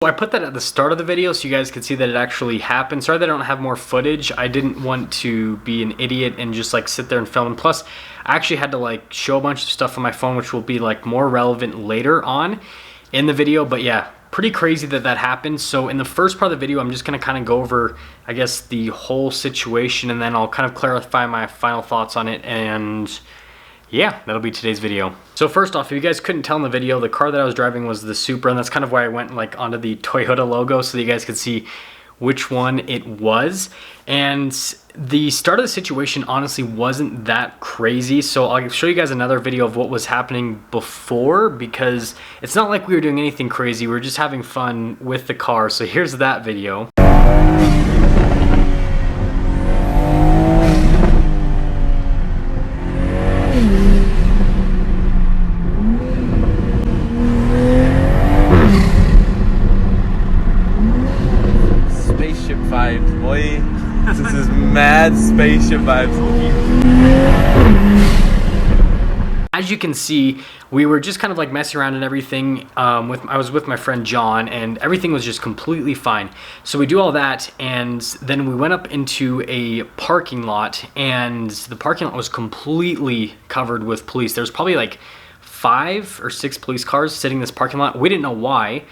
So I put that at the start of the video so you guys could see that it actually happened. Sorry that I don't have more footage. I didn't want to be an idiot and just like sit there and film. And plus, I actually had to like show a bunch of stuff on my phone, which will be like more relevant later on in the video. But yeah, pretty crazy that that happened. So in the first part of the video, I'm just gonna kind of go over, I guess, the whole situation, and then I'll kind of clarify my final thoughts on it. And yeah, that'll be today's video. So first off, if you guys couldn't tell in the video, the car that I was driving was the Supra, and that's kind of why I went like onto the Toyota logo so that you guys could see which one it was. And the start of the situation honestly wasn't that crazy. So I'll show you guys another video of what was happening before, because it's not like we were doing anything crazy. We were just having fun with the car. So here's that video. Vibes, boy. This is mad spaceship vibes. As you can see, we were just kind of like messing around and everything. I was with my friend John, and everything was just completely fine. So we do all that, and then we went up into a parking lot, and the parking lot was completely covered with police. There's probably like 5 or 6 police cars sitting in this parking lot. We didn't know why,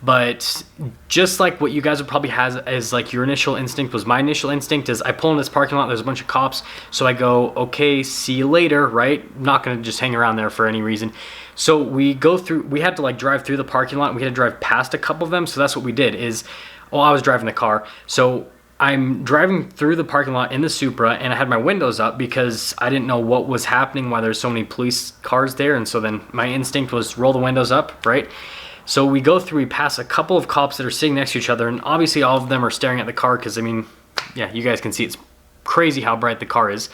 but just like what you guys would probably have as like your initial instinct was my initial instinct, is I pull in this parking lot, there's a bunch of cops, so I go, okay, see you later, right? I'm not gonna just hang around there for any reason. So we go through, we had to like drive through the parking lot, and we had to drive past a couple of them. So that's what we did. Is, well, I was driving the car, so I'm driving through the parking lot in the Supra, and I had my windows up because I didn't know what was happening, why there's so many police cars there. And so then my instinct was roll the windows up, right? So we go through, we pass a couple of cops that are sitting next to each other, and obviously all of them are staring at the car because, I mean, yeah, you guys can see it's crazy how bright the car is.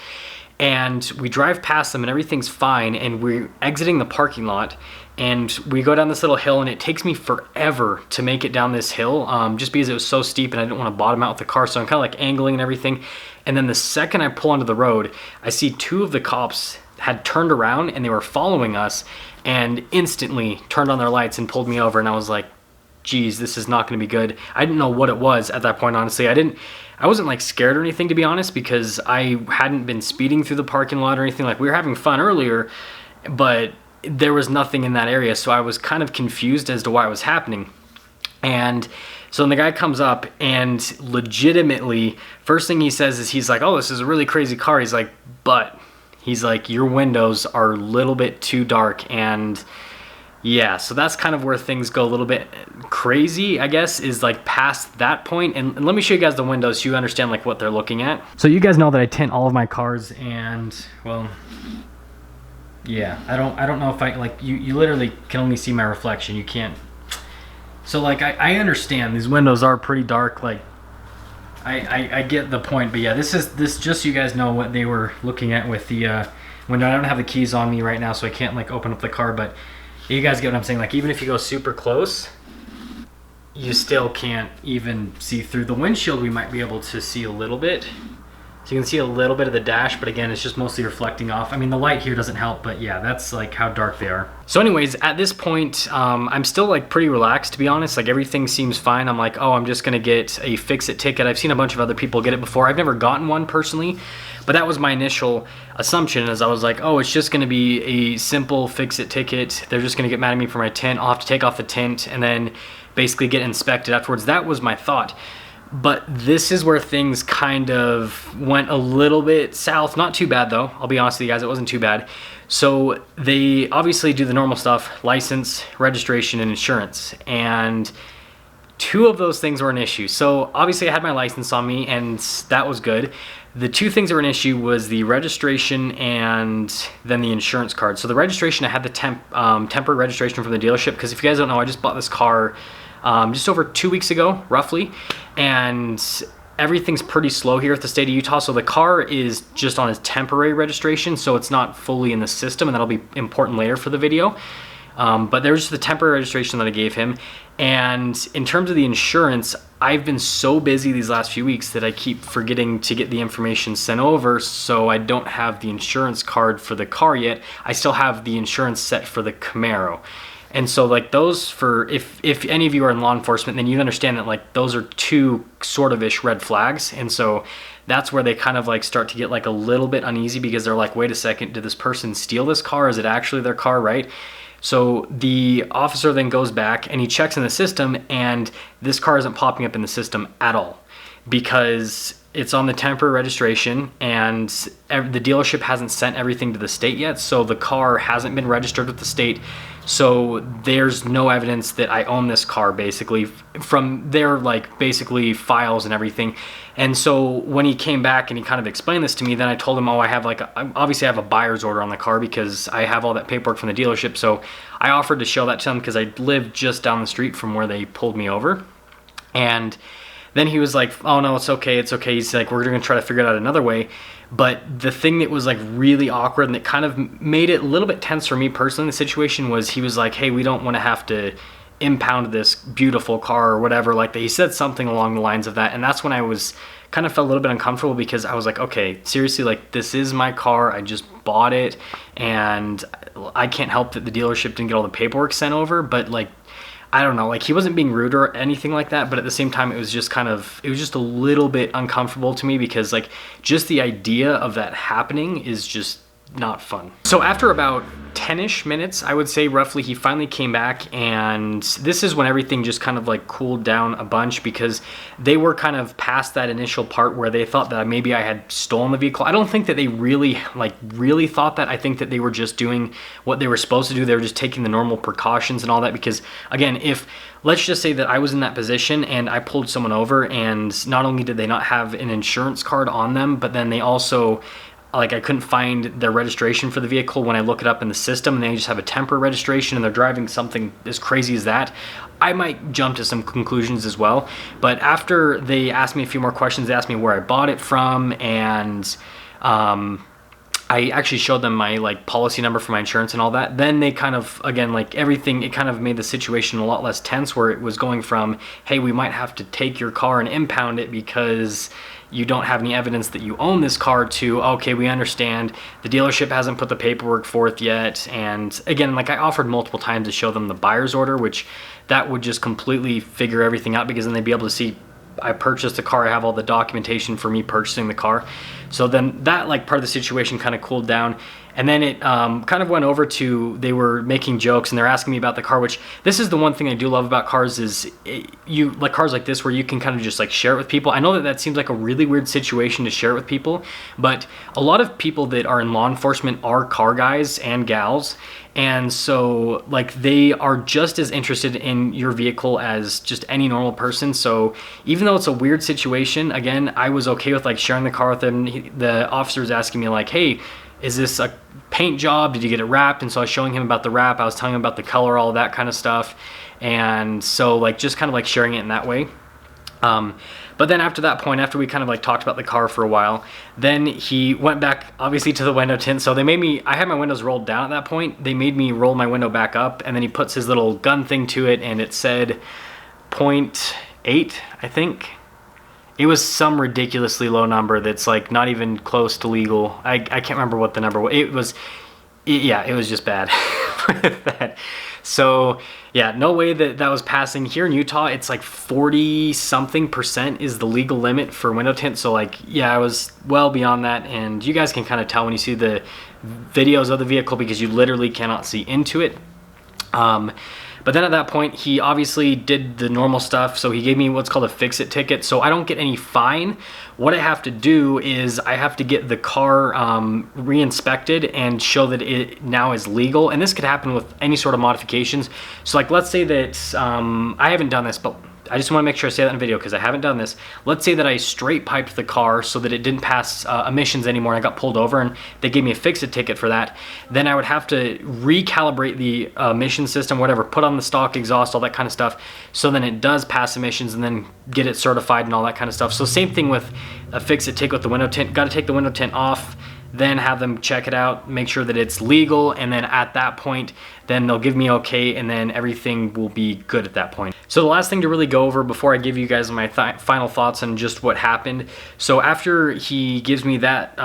And we drive past them and everything's fine, and we're exiting the parking lot, and we go down this little hill, and it takes me forever to make it down this hill, just because it was so steep and I didn't want to bottom out with the car, so I'm kind of like angling and everything. And then the second I pull onto the road, I see 2 of the cops had turned around and they were following us, and instantly turned on their lights and pulled me over. And I was like, geez, this is not going to be good. I didn't know what it was at that point, honestly. I wasn't like scared or anything, to be honest, because I hadn't been speeding through the parking lot or anything. Like, we were having fun earlier, but there was nothing in that area, so I was kind of confused as to why it was happening. And so then the guy comes up, and legitimately, first thing he says is, he's like, oh, this is a really crazy car. He's like, but he's like, your windows are a little bit too dark. And yeah, so that's kind of where things go a little bit crazy, I guess, is like past that point. And let me show you guys the windows so you understand like what they're looking at. So you guys know that I tint all of my cars, and well, yeah, I don't know if I like, you literally can only see my reflection. You can't. So like I understand these windows are pretty dark, like I get the point, but yeah, this just so you guys know what they were looking at with the window. I don't have the keys on me right now, so I can't like open up the car, but you guys get what I'm saying. Like, even if you go super close, you still can't even see through the windshield. We might be able to see a little bit. So you can see a little bit of the dash, but again, it's just mostly reflecting off. I mean, the light here doesn't help, but yeah, that's like how dark they are. So anyways, at this point, I'm still like pretty relaxed, to be honest. Like, everything seems fine. I'm like, oh, I'm just gonna get a fix-it ticket. I've seen a bunch of other people get it before. I've never gotten one personally, but that was my initial assumption, as I was like, oh, it's just gonna be a simple fix-it ticket. They're just gonna get mad at me for my tint. I'll have to take off the tint and then basically get inspected afterwards. That was my thought. But this is where things kind of went a little bit south. Not too bad though, I'll be honest with you guys, it wasn't too bad. So they obviously do the normal stuff: license, registration, and insurance. And 2 of those things were an issue. So obviously I had my license on me, and that was good. The 2 things that were an issue was the registration and then the insurance card. So the registration, I had the temporary registration from the dealership, because if you guys don't know, I just bought this car just over 2 weeks ago, roughly, and everything's pretty slow here at the state of Utah. So the car is just on a temporary registration, so it's not fully in the system, and that'll be important later for the video. But there was just the temporary registration that I gave him. And in terms of the insurance, I've been so busy these last few weeks that I keep forgetting to get the information sent over, so I don't have the insurance card for the car yet. I still have the insurance set for the Camaro. And so like those, for if any of you are in law enforcement, then you understand that like those are two sort of ish red flags. And so that's where they kind of like start to get like a little bit uneasy, because they're like, wait a second, did this person steal this car? Is it actually their car, right? So the officer then goes back and he checks in the system, and this car isn't popping up in the system at all, because it's on the temporary registration and the dealership hasn't sent everything to the state yet. So the car hasn't been registered with the state. So there's no evidence that I own this car, basically, from their like basically files and everything. And so when he came back and he kind of explained this to me, then I told him, oh, I have like, obviously I have a buyer's order on the car because I have all that paperwork from the dealership. So I offered to show that to him because I live just down the street from where they pulled me over. And then he was like, oh no, it's okay, it's okay. He's like, we're gonna try to figure it out another way. But the thing that was like really awkward and that kind of made it a little bit tense for me personally in the situation was, he was like, hey, we don't want to have to impound this beautiful car or whatever like that. He said something along the lines of that. And that's when I was kind of felt a little bit uncomfortable, because I was like, okay, seriously, like this is my car. I just bought it, and I can't help that the dealership didn't get all the paperwork sent over. But like, I don't know, like he wasn't being rude or anything like that, but at the same time, it was just a little bit uncomfortable to me, because like just the idea of that happening is just not fun. So after about 10-ish minutes, I would say roughly, he finally came back, and this is when everything just kind of like cooled down a bunch, because they were kind of past that initial part where they thought that maybe I had stolen the vehicle. I don't think that they really thought that. I think that they were just doing what they were supposed to do. They were just taking the normal precautions and all that, because again, if let's just say that I was in that position and I pulled someone over, and not only did they not have an insurance card on them, but then they also, like, I couldn't find their registration for the vehicle when I look it up in the system, and they just have a temporary registration and they're driving something as crazy as that, I might jump to some conclusions as well. But after they asked me a few more questions, they asked me where I bought it from, and I actually showed them my like policy number for my insurance and all that. Then they kind of, again, like everything, it kind of made the situation a lot less tense, where it was going from, hey, we might have to take your car and impound it because you don't have any evidence that you own this car, to, okay, we understand the dealership hasn't put the paperwork forth yet. And again, like I offered multiple times to show them the buyer's order, which that would just completely figure everything out, because then they'd be able to see I purchased the car, I have all the documentation for me purchasing the car. So then that like part of the situation kind of cooled down. And then it kind of went over to, they were making jokes and they're asking me about the car, which this is the one thing I do love about cars, is you like cars like this where you can kind of just like share it with people. I know that that seems like a really weird situation to share it with people, but a lot of people that are in law enforcement are car guys and gals. And so like they are just as interested in your vehicle as just any normal person. So even though it's a weird situation, again, I was okay with like sharing the car with them. The officer was asking me like, hey, is this a paint job? Did you get it wrapped? And so I was showing him about the wrap. I was telling him about the color, all that kind of stuff. And so like just kind of like sharing it in that way. But then after that point, after we kind of like talked about the car for a while, then he went back obviously to the window tint. So they made me, I had my windows rolled down at that point. They made me roll my window back up, and then he puts his little gun thing to it, and it said 0.8, I think. It was some ridiculously low number that's like not even close to legal. I can't remember what the number was. It was just bad with that. So yeah, no way that was passing. Here in Utah, it's like 40-something% is the legal limit for window tint. So like, yeah, I was well beyond that. And you guys can kind of tell when you see the videos of the vehicle, because you literally cannot see into it. But then at that point, he obviously did the normal stuff. So he gave me what's called a fix-it ticket. So I don't get any fine. What I have to do is I have to get the car re-inspected and show that it now is legal. And this could happen with any sort of modifications. So like, let's say that I haven't done this, but I just want to make sure I say that in the video because I haven't done this. Let's say that I straight piped the car so that it didn't pass emissions anymore, and I got pulled over and they gave me a fix-it ticket for that. Then I would have to recalibrate the emission system, whatever, put on the stock exhaust, all that kind of stuff, so then it does pass emissions, and then get it certified and all that kind of stuff. So same thing with a fix-it ticket with the window tint. Got to take the window tint off, then have them check it out, make sure that it's legal, and then at that point, then they'll give me okay, and then everything will be good at that point. So the last thing to really go over before I give you guys my final thoughts on just what happened. So after he gives me that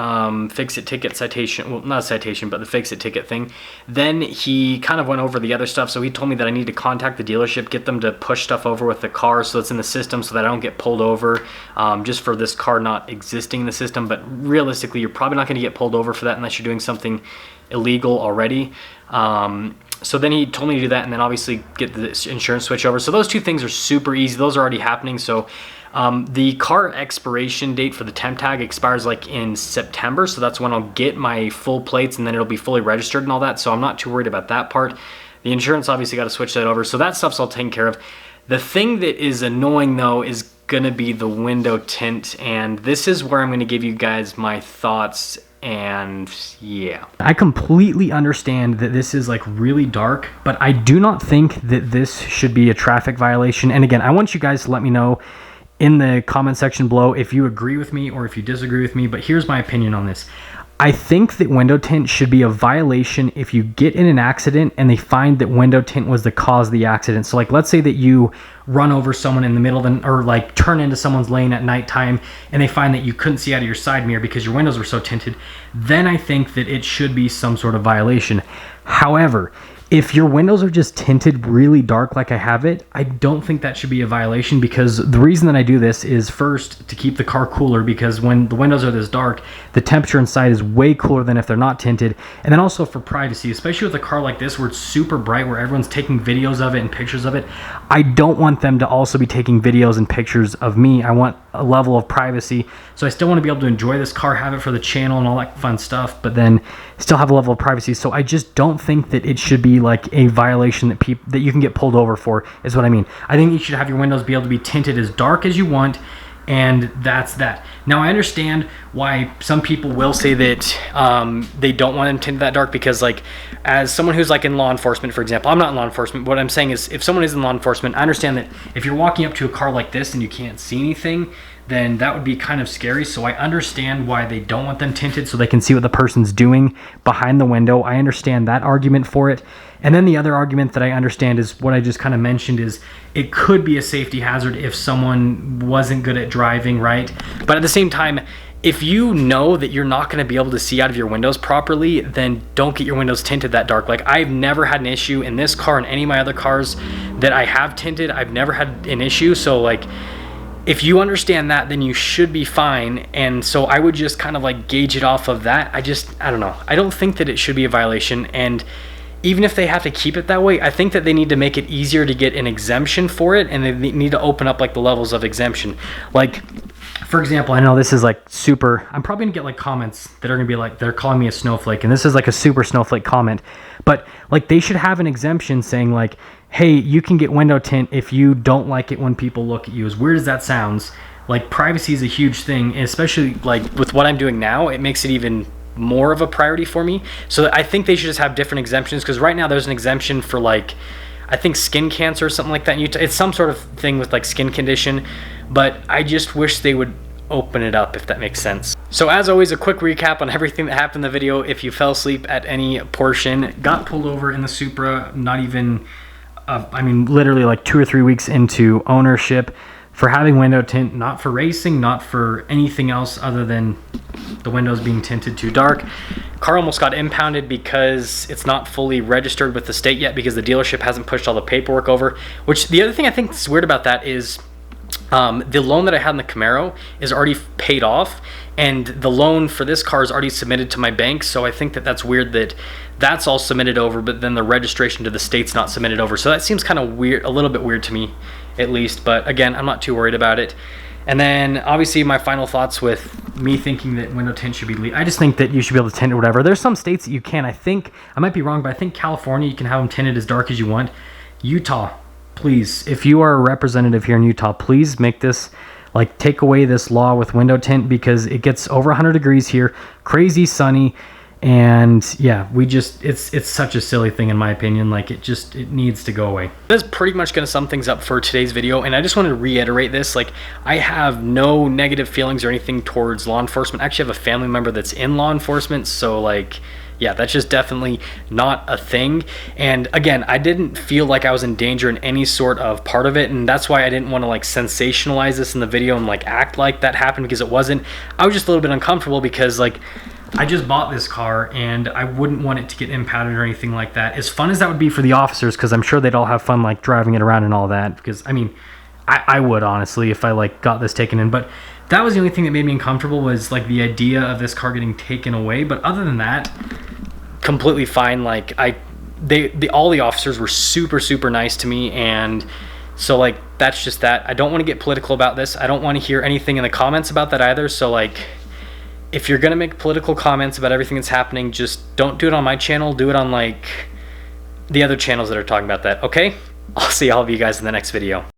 fix-it ticket citation, well, not a citation, but the fix-it ticket thing, then he kind of went over the other stuff. So he told me that I need to contact the dealership, get them to push stuff over with the car so it's in the system so that I don't get pulled over just for this car not existing in the system. But realistically, you're probably not going to get pulled over for that unless you're doing something illegal already. So then he told me to do that, and then obviously get the insurance switch over. So those two things are super easy. Those are already happening. So the car expiration date for the temp tag expires like in September. So that's when I'll get my full plates, and then it'll be fully registered and all that. So I'm not too worried about that part. The insurance obviously got to switch that over. So that stuff's all taken care of. The thing that is annoying though is gonna be the window tint, and this is where I'm gonna give you guys my thoughts. And yeah, I completely understand that this is like really dark, but I do not think that this should be a traffic violation. And again, I want you guys to let me know in the comment section below if you agree with me or if you disagree with me, but here's my opinion on this. I think that window tint should be a violation if you get in an accident and they find that window tint was the cause of the accident. So like, let's say that you run over someone in the middle of the, or like turn into someone's lane at nighttime and they find that you couldn't see out of your side mirror because your windows were so tinted, then I think that it should be some sort of violation. However, if your windows are just tinted really dark like I have it, I don't think that should be a violation, because the reason that I do this is first to keep the car cooler, because when the windows are this dark, the temperature inside is way cooler than if they're not tinted. And then also for privacy, especially with a car like this where it's super bright, where everyone's taking videos of it and pictures of it. I don't want them to also be taking videos and pictures of me. I want a level of privacy. So I still want to be able to enjoy this car, have it for the channel and all that fun stuff, but then still have a level of privacy. So I just don't think that it should be like a violation that you can get pulled over for, is what I mean. I think you should have your windows be able to be tinted as dark as you want, and that's that. Now I understand why some people will say that they don't want them tinted that dark, because like, as someone who's like in law enforcement, for example, I'm not in law enforcement. What I'm saying is, if someone is in law enforcement, I understand that if you're walking up to a car like this and you can't see anything, then that would be kind of scary. So I understand why they don't want them tinted, so they can see what the person's doing behind the window. I understand that argument for it. And then the other argument that I understand is what I just kind of mentioned, is it could be a safety hazard if someone wasn't good at driving, right? But at the same time, if you know that you're not going to be able to see out of your windows properly, then don't get your windows tinted that dark. Like, I've never had an issue in this car and any of my other cars that I have tinted. I've never had an issue. So like, if you understand that, then you should be fine. And so I would just kind of like gauge it off of that. I don't know. I don't think that it should be a violation. And even if they have to keep it that way, I think that they need to make it easier to get an exemption for it, and they need to open up like the levels of exemption. Like, for example, I know this is like super, I'm probably gonna get like comments that are gonna be like, they're calling me a snowflake, and this is like a super snowflake comment, but like, they should have an exemption saying like, hey, you can get window tint if you don't like it when people look at you. As weird as that sounds, like, privacy is a huge thing, and especially like with what I'm doing now, it makes it even more of a priority for me. So I think they should just have different exemptions, because right now there's an exemption for like, I think skin cancer or something like that. It's some sort of thing with like skin condition, but I just wish they would open it up, if that makes sense. So as always, a quick recap on everything that happened in the video. If you fell asleep at any portion, got pulled over in the Supra, not even, I mean, literally like 2 or 3 weeks into ownership, for having window tint, not for racing, not for anything else other than the windows being tinted too dark. Car almost got impounded because it's not fully registered with the state yet, because the dealership hasn't pushed all the paperwork over. Which, the other thing I think is weird about that is the loan that I had in the Camaro is already paid off, and the loan for this car is already submitted to my bank. So I think that that's weird that that's all submitted over, but then the registration to the state's not submitted over. So that seems kind of weird, a little bit weird to me at least, but again, I'm not too worried about it. And then obviously my final thoughts with me thinking that window tint should be legal. I just think that you should be able to tint or whatever. There's some states that you can. I think, I might be wrong, but I think California, you can have them tinted as dark as you want. Utah, please, if you are a representative here in Utah, please make this, like, take away this law with window tint, because it gets over 100 degrees here, crazy sunny, And yeah, it's such a silly thing in my opinion. Like it needs to go away. That's pretty much going to sum things up for today's video, and I just wanted to reiterate this. Like, I have no negative feelings or anything towards law enforcement. I actually have a family member that's in law enforcement, so like, yeah, that's just definitely not a thing. And again, I didn't feel like I was in danger in any sort of part of it, and that's why I didn't want to like sensationalize this in the video and like act like that happened, because it wasn't. I was just a little bit uncomfortable because like, I just bought this car and I wouldn't want it to get impounded or anything like that. As fun as that would be for the officers, because I'm sure they'd all have fun like driving it around and all that, because I mean, I would honestly if I like got this taken in. But that was the only thing that made me uncomfortable, was like the idea of this car getting taken away. But other than that, completely fine. Like all the officers were super nice to me, and so like that's just that. I don't want to get political about this. I don't want to hear anything in the comments about that either. So like, if you're gonna make political comments about everything that's happening, just don't do it on my channel. Do it on like the other channels that are talking about that. Okay, I'll see all of you guys in the next video.